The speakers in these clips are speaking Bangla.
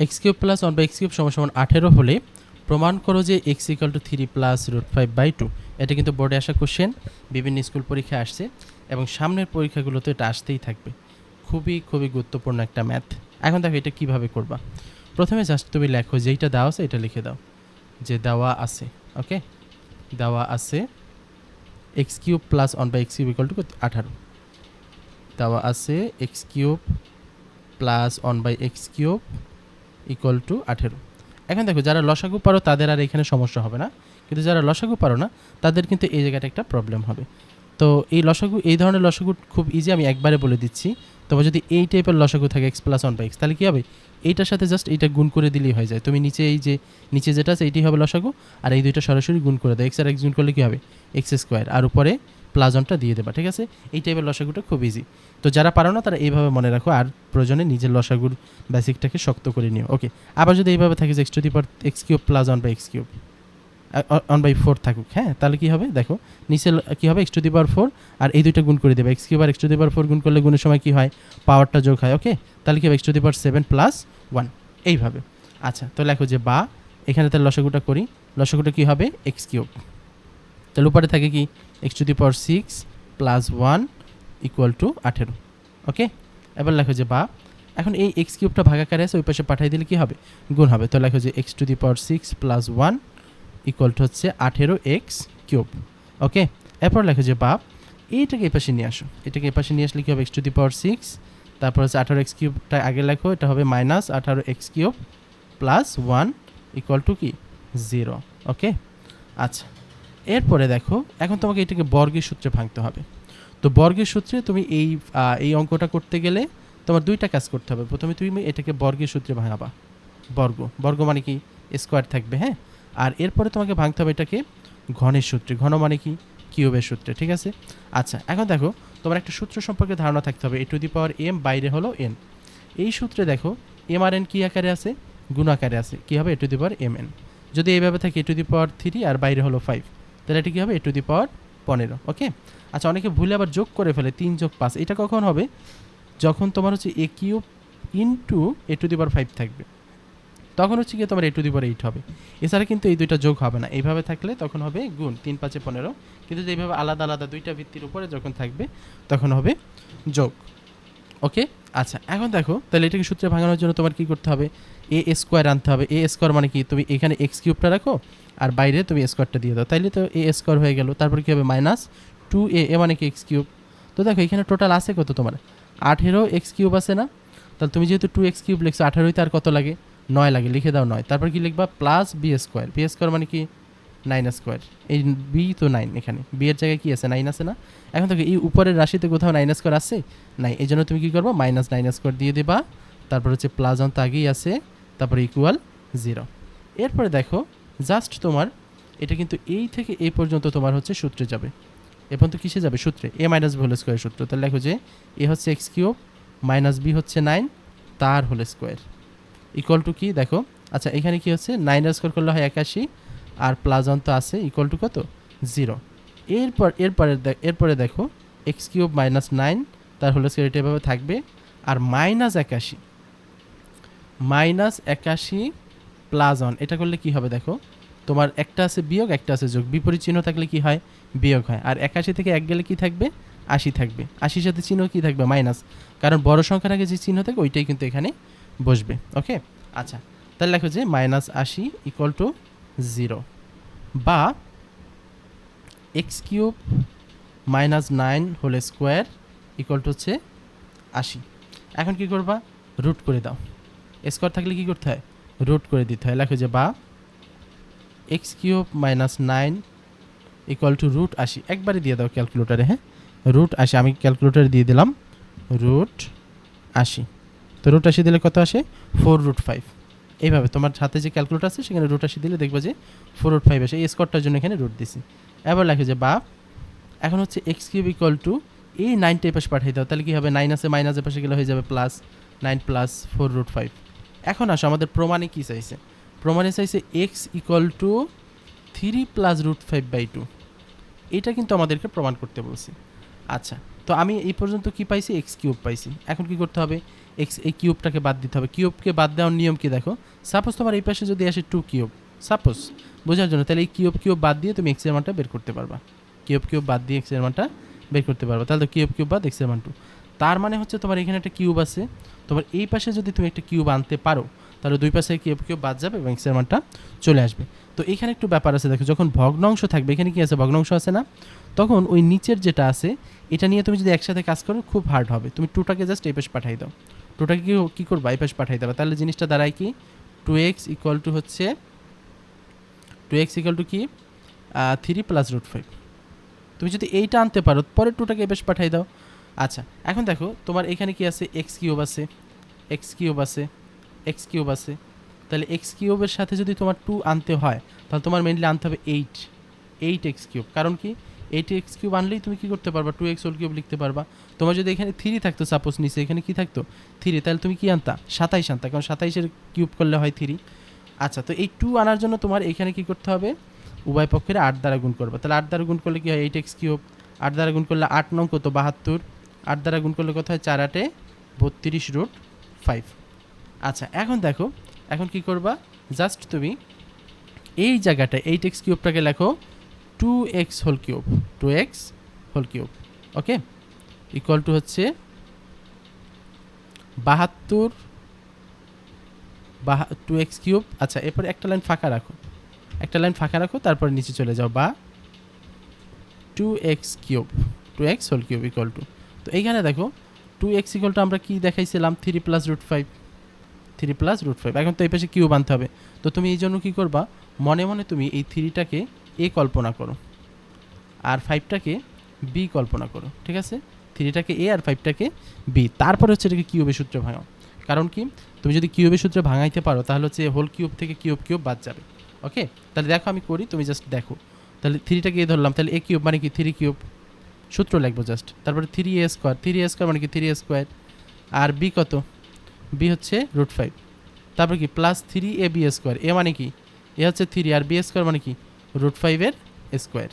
X cube plus 1 by x cube সমান সমান 18 হলে প্রমাণ করো যে x equal to 3 plus root 5/2। এটা কিন্তু বোর্ডে আসা কোশ্চেন, বিভিন্ন স্কুল পরীক্ষায় আসছে এবং সামনের পরীক্ষাগুলোতে এটা আসতেই থাকবে। খুবই খুবই গুরুত্বপূর্ণ একটা ম্যাথ। এখন দেখো এটা কীভাবে করবা। প্রথমে জাস্ট তুমি লেখো যেইটা দেওয়া আছে এটা লিখে দাও, যে দেওয়া আছে, ওকে, দেওয়া আছে x cube plus 1 by x cube equal to 18। দেওয়া আছে x cube plus 1 by x cube equal to 18। এখন দেখো যারা লসাগু পারো তাদের আর এখানে সমস্যা হবে না, কিন্তু যারা লসাগু পারো না তাদের কিন্তু এই জায়গাটা একটা প্রবলেম হবে। তো এই লসাগু, এই ধরনের লসাগু খুব ইজি, আমি একবারে বলে দিচ্ছি। তবে যদি এই টাইপের লসাগু থাকে এক্স প্লাস 1 বাই এক্স, তাহলে কী হবে, এইটার সাথে জাস্ট এইটা গুণ করে দিলেই হয়ে যায়। তুমি নিচে এই যে নিচে যেটা আছে এইটাই হবে লসাগু, আর এই দুইটা সরাসরি গুণ করে দাও। এক্স আর এক্স গুণ করলে কী হবে, এক্স স্কোয়ার, আর উপরে প্লাস 1টা দিয়ে দেবা, ঠিক আছে। এই টাইপের লসাগুটা খুব ইজি। তো যারা পারো না তারা এইভাবে মনে রাখো, আর প্রয়োজনে নিজের লসাগুর বেসিকটাকে শক্ত করে নিও, ওকে। আবার যদি এইভাবে থাকে যে x to the power x cube plus 1 by x cube 1/4 থাকুক, হ্যাঁ, তাহলে কী হবে দেখো নিচে কী হবে এক্স টু দি পাওয়ার 4, আর এই দুইটা গুণ করে দেবে। এক্স কিউব আর এক্স টু দি পাওয়ার 4 গুণ করলে গুণের সময় কী হয়, পাওয়ারটা যোগ হয়, ওকে। তাহলে কী হবে x to the power 7 plus 1, এইভাবে। আচ্ছা, তো লেখো যে বা এখানে তাহলে লসাগুটা করি, লসাগুটা কী হবে এক্স কিউব, তাহলে উপরে থাকে কি x to the power 6 plus 1 equal to 18, ওকে। এবার লেখো যে বা এখন এই এক্স কিউবটা ভাগাকারে আছে, ওই পাশে পাঠিয়ে দিলে কী হবে, গুণ হবে। তো লেখো যে x to the power 6 plus 1 equal to হচ্ছে 18x কিউব, ওকে। এরপর লেখো যে বা এইটাকে এই পাশে নিয়ে আসো, এটাকে এই পাশে নিয়ে আসলে কী হবে এক্স টু দি পাওয়ার 6, তারপর হচ্ছে 18x কিউবটা আগে লেখো, এটা হবে minus 18x cube plus 1 equal to কি 0, ওকে। আচ্ছা, এরপরে দেখো এখন তোমাকে এটাকে বর্গের সূত্রে ভাঙতে হবে। তো বর্গের সূত্রে তুমি এই অঙ্কটা করতে গেলে তোমার দুইটা কাজ করতে হবে। প্রথমে তুমি এটাকে বর্গের সূত্রে ভাঙাবা, বর্গ মানে কি স্কোয়ার থাকবে, হ্যাঁ। আর এরপরে তোমাকে ভাঙতে হবে এটাকে ঘনের সূত্রে, ঘন মানে কি কিউবের সূত্রে, ঠিক আছে। আচ্ছা, এখন দেখো তোমার একটা সূত্র সম্পর্কে ধারণা থাকতে হবে, a to the power M বাইরে হলো এন। এই সূত্রে দেখো এম আর এন কী আকারে আছে, গুণ আকারে আছে, কী হবে a to the power m n. যদি এইভাবে থাকে এ টু দি পাওয়ার 3 আর বাইরে হলো 5, তাহলে এটা কী হবে এ টু দি পাওয়ার 15, ওকে। আচ্ছা, অনেকে ভুলে আবার যোগ করে ফেলে 3 যোগ 5, এটা কখন হবে, যখন তোমার হচ্ছে a cube into a to the power 5 থাকবে, তখন হচ্ছে গিয়ে তোমার এ টু দি পাওয়ার 8 হবে। এছাড়া কিন্তু এই দুইটা যোগ হবে না, এইভাবে থাকলে তখন হবে গুণ 3 5 15, কিন্তু এইভাবে আলাদা আলাদা দুইটা ভিত্তির উপরে যখন থাকবে তখন হবে যোগ, ওকে। আচ্ছা, এখন দেখো তাহলে এটাকে সূত্রে ভাঙানোর জন্য তোমার কী করতে হবে, এ স্কোয়ার আনতে হবে। এ স্কোয়ার মানে কি, তুমি এখানে এক্স কিউবটা রাখো আর বাইরে তুমি স্কোয়ারটা দিয়ে দাও, তাইলে তো এ স্কোয়ার হয়ে গেল। তারপর কী হবে মাইনাস 2a, এ মানে কি এক্স কিউব। তো দেখো এখানে টোটাল আছে কত তোমার 18x কিউব আছে না, তাহলে তুমি যেহেতু 2x কিউব লিখছো, 18তে আর কত লাগে 9 লাগে, লিখে দাও 9। তারপর কি লিখবা plus b square, b square মানে কি 9 স্কোয়ার, এই বি তো 9, এখানে বি এর জায়গায় কি আছে 9 আছে না। এখন দেখো এই উপরের রাশিতে কোথাও 9 স্কোয়ার আছে নাই, এই জন্য তুমি কী করবো মাইনাস 9 স্কোয়ার দিয়ে দেবা, তারপর হচ্ছে প্লাস 1 তো আগেই আছে, তারপর ইকুয়াল 0। এরপরে দেখো জাস্ট তোমার এটা কিন্তু এই থেকে এই পর্যন্ত তোমার হচ্ছে সূত্রে যাবে, এ পর্যন্ত কিসে যাবে সূত্রে, এ মাইনাস বি হোল স্কোয়ার সূত্র। তাহলে দেখো যে এ হচ্ছে এক্স কিউব মাইনাস বি হচ্ছে 9 তার হোল স্কোয়ার ইকুয়াল টু কি দেখো। আচ্ছা, এখানে কি হচ্ছে 9 স্কোয়ার করলে হয় 81, আর প্লাস 1 তো আছে, ইকুয়াল টু কত 0। এরপরে দেখো এক্স কিউব মাইনাস 9 তার হোল স্কোয়ার, এটা এভাবে থাকবে, আর মাইনাস 81 প্লাস 1, এটা করলে কি হবে দেখো, তোমার একটা আছে বিয়োগ একটা আছে যোগ, বিপরীত চিহ্ন থাকলে কি হয় বিয়োগ হয়, আর 81 থেকে 1 গেলে কি থাকবে 80 থাকবে, 80 সাথে চিহ্ন কি থাকবে মাইনাস, কারণ বড় সংখ্যার আগে যে চিহ্ন থাকে ওইটাই কিন্তু এখানে বসবে, ওকে। আচ্ছা, তাহলে লেখো যে মাইনাস 80 ইকুয়াল টু 0, বা x cube minus 9 whole square equal to হচ্ছে 80। এখন কি করবা, রুট করে দাও, স্কোয়ার থাকলে কি করতে হয় রুট করে দিতে হয়। লেখো যে বা x cube minus 9 equal to root 80, একবারে দিয়ে দাও ক্যালকুলেটারে, হ্যাঁ, রুট 80, আমি ক্যালকুলেটারে দিয়ে দিলাম রুট 80। তো রুট 80 দিলে কত আসে 4√5, এইভাবে তোমার হাতে যে ক্যালকুলেটার আছে সেখানে রুট 80 দিলে দেখবো যে 4√5 আসে, এই স্কোয়ারটার জন্য এখানে রুট দিছি। এবার লেখো যে বা এখন হচ্ছে এক্স কিউব ইকুয়াল টু এই 9টা এই পাশে পাঠিয়ে দাও, তাহলে কি হবে 9 আছে মাইনাসের পাশে গেলে হয়ে যাবে প্লাস 9 প্লাস 4√5। এখন আসো আমাদের প্রমাণে কী চাইছে, প্রমাণে চাইছে এক্স ইকুয়াল টু 3 প্লাস √5/2, এটা কিন্তু আমাদেরকে প্রমাণ করতে বলছি। আচ্ছা, তো আমি এই পর্যন্ত কি পাইছি এক্স কিউব পাইছি, এখন কি করতে হবে এক্স এই কিউবটাকে বাদ দিতে হবে। কিউবকে বাদ দেওয়ার নিয়ম কি দেখো, সাপোজ তোমার এই পাশে যদি আসে 2 কিউব, সাপোজ বোঝার জন্য, তাহলে এই কিউব বাদ দিয়ে তুমি এক্সের মানটা বের করতে পারবা। কিউব বাদ দিয়ে এক্সের মানটা বের করতে পারবা। তাহলে তো কিউব বাদ এক্সের মান 2, তার মানে হচ্ছে তোমার এখানে একটা কিউব আছে, তোমার এই পাশে যদি তুমি একটা কিউব আনতে পারো তাহলে দুই পাশে কিউব বাদ যাবে এবং এক্সের মানটা চলে আসবে। তো এখানে একটু ব্যাপার আছে দেখো, যখন ভগ্নাংশ থাকবে, এখানে কি আছে ভগ্নাংশ আছে না, তখন ওই নিচের যেটা আছে এটা নিয়ে তুমি যদি একসাথে কাজ করো খুব হার্ড হবে। তুমি 2টাকে জাস্ট এই পাশে পাঠিয়ে দাও, 2টাকে কী করবা এই পাশে পাঠিয়ে দেবা, তাহলে জিনিসটা দাঁড়ায় কি 2x ইকুয়াল টু হচ্ছে 2x ইকুয়াল টু কি 3 + √5। তুমি যদি এইটা আনতে পারো পরে 2টাকে এই পাশে পাঠিয়ে দাও। আচ্ছা এখন দেখো তোমার এখানে কি আছে x কিউব আছে, x কিউব আছে, তাহলে x কিউবের সাথে যদি তোমার 2 আনতে হয় তাহলে তোমার মেইনলি আনতে হবে 8x কিউব। কারণ কি 8x কিউব আনলেই তুমি কি করতে পারবা 2x হোল কিউব লিখতে পারবা। তোমার যদি এখানে 3 থাকতো, সাপোজ নিচে এখানে কি থাকতো 3, তাহলে তুমি কি আনতা 27 আনতা, কারণ 27-এর কিউব করলে হয় 3। আচ্ছা তো এই 2 আনার জন্য তোমার এখানে কি করতে হবে, উভয় পক্ষের 8 দ্বারা গুণ করবা। তাহলে 8 দ্বারা গুণ করলে কি হয় 8x কিউব, 8 দ্বারা গুণ করলে 8 নং কত 72, 8 দ্বারা গুণ করলে কত হয় 4 8 32√5। আচ্ছা এখন দেখো এখন কি করবা, জাস্ট তুমি এই জায়গাটা 8x কিউবটাকে লেখো 2x whole cube, 2x whole cube, okay, equal to হচ্ছে 72 2x কিউব। আচ্ছা এরপরে একটা লাইন ফাঁকা রাখো, তারপরে নিচে চলে যাও, বা 2x whole cube equal two, তো এইখানে দেখো 2x ইকুয়াল টু আমরা কি দেখাইছিলাম 3 + √5। এখন তো এই পাশে কিউব আনতে হবে, তো তুমি এই জন্য কী করবা, মনে মনে তুমি এই 3টাকে a কল্পনা করো আর 5টাকে b কল্পনা করো, ঠিক আছে, 3টাকে a আর 5টাকে b, তারপরে হচ্ছে এটাকে কিউবের সূত্রে ভাঙাও। কারণ কি তুমি যদি কিউবের সূত্রে ভাঙাইতে পারো তাহলে হচ্ছে হোল কিউব থেকে কিউব বাদ যাবে। ওকে, তাহলে দেখো আমি করি, তুমি জাস্ট দেখো, তাহলে 3টাকে a ধরলাম, তাহলে a কিউব মানে কি 3 কিউব, সূত্র লিখবো জাস্ট, তারপরে 3a² মানে কি 3a², আর b কত, b হচ্ছে √5, তারপর কি প্লাস 3ab², a মানে কি a হচ্ছে 3 আর b² মানে কি √5-এর স্কোয়ার,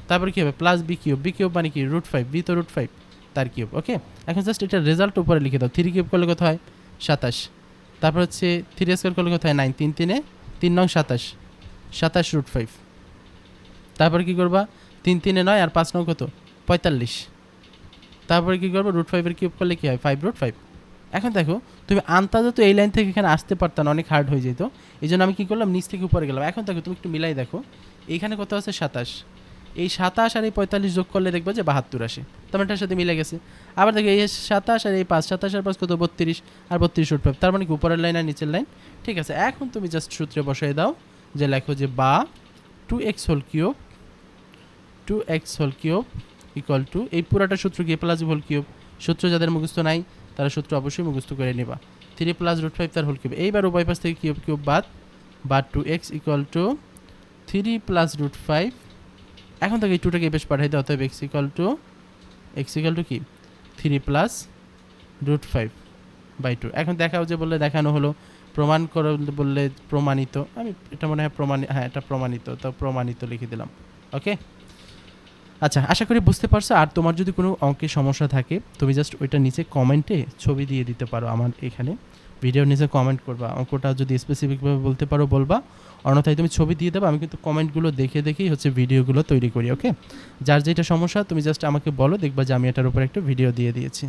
তারপর কি হবে প্লাস b কিউব মানে কি √5, b তো √5 তার কিউব। ওকে, এখন জাস্ট এটা রেজাল্ট উপরে লিখে দাও, 3 কিউব করলে কত হয় 27, তারপর হচ্ছে 3a² করলে কত হয় 9, 3 নং 27 √5, তারপর কি করবা 3 3 9 আর 5 নং কত 45, তারপরে কি করবো √5-এর কিউব করলে কি হয় 5√5। এখন দেখো তুমি আন্তাজত এই লাইন থেকে এখানে আসতে পারতাম না, অনেক হার্ড হয়ে যেত, এই জন্য আমি কী করলাম নিচ থেকে উপরে গেলাম। এখন দেখো তুমি একটু মিলাই দেখো, এইখানে কত আছে 27, এই 27 আর এই 45 যোগ করলে দেখবো যে 72 আসে, তার মানে এটার সাথে মিলে গেছে। আবার দেখো এই 27 আর এই 5, 27 আর 5 কত 32 আর 32√5, তার মানে কি উপরের লাইন আর নিচের লাইন, ঠিক আছে। এখন তুমি জাস্ট সূত্রে বসাই দাও, যে লেখো যে বা 2x whole cube equal two, এই পুরাটা সূত্র কি প্লাস হোল কিউব, সূত্র যাদের মুখস্থ নাই তারা সূত্র অবশ্যই মুখস্থ করে নেবা, 3 + √5 তার হোল কিউব, এইবার উভয় পাশ থেকে কিউব বাদ, বা 2x ইকুয়াল টু 3 + √5। এখন থেকে এই 2টাকে এই পাশে পাঠিয়ে দাও, অতএব x ইকুয়াল টু কি 3 + √5/2। এখন দেখাও যে বললে দেখানো হলো, প্রমাণ করো বললে প্রমাণিত, আমি এটা মনে হয় এটা প্রমাণিত, তো প্রমাণিত লিখে দিলাম। ওকে, আচ্ছা আশা করি বুঝতে পারছো। আর তোমার যদি কোনো অঙ্কের সমস্যা থাকে তুমি জাস্ট ওইটা নিচে কমেন্টে ছবি দিয়ে দিতে পারো, আমার এখানে ভিডিওর নিচে কমেন্ট করবা, অঙ্কটা যদি স্পেসিফিকভাবে বলতে পারো বলবা, অন্যথায় তুমি ছবি দিয়ে দেবে, আমি কিন্তু কমেন্টগুলো দেখেই হচ্ছে ভিডিওগুলো তৈরি করি। ওকে, যার যেটা সমস্যা তুমি জাস্ট আমাকে বলো, দেখবা যে আমি এটার উপর একটা ভিডিও দিয়ে দিয়েছি।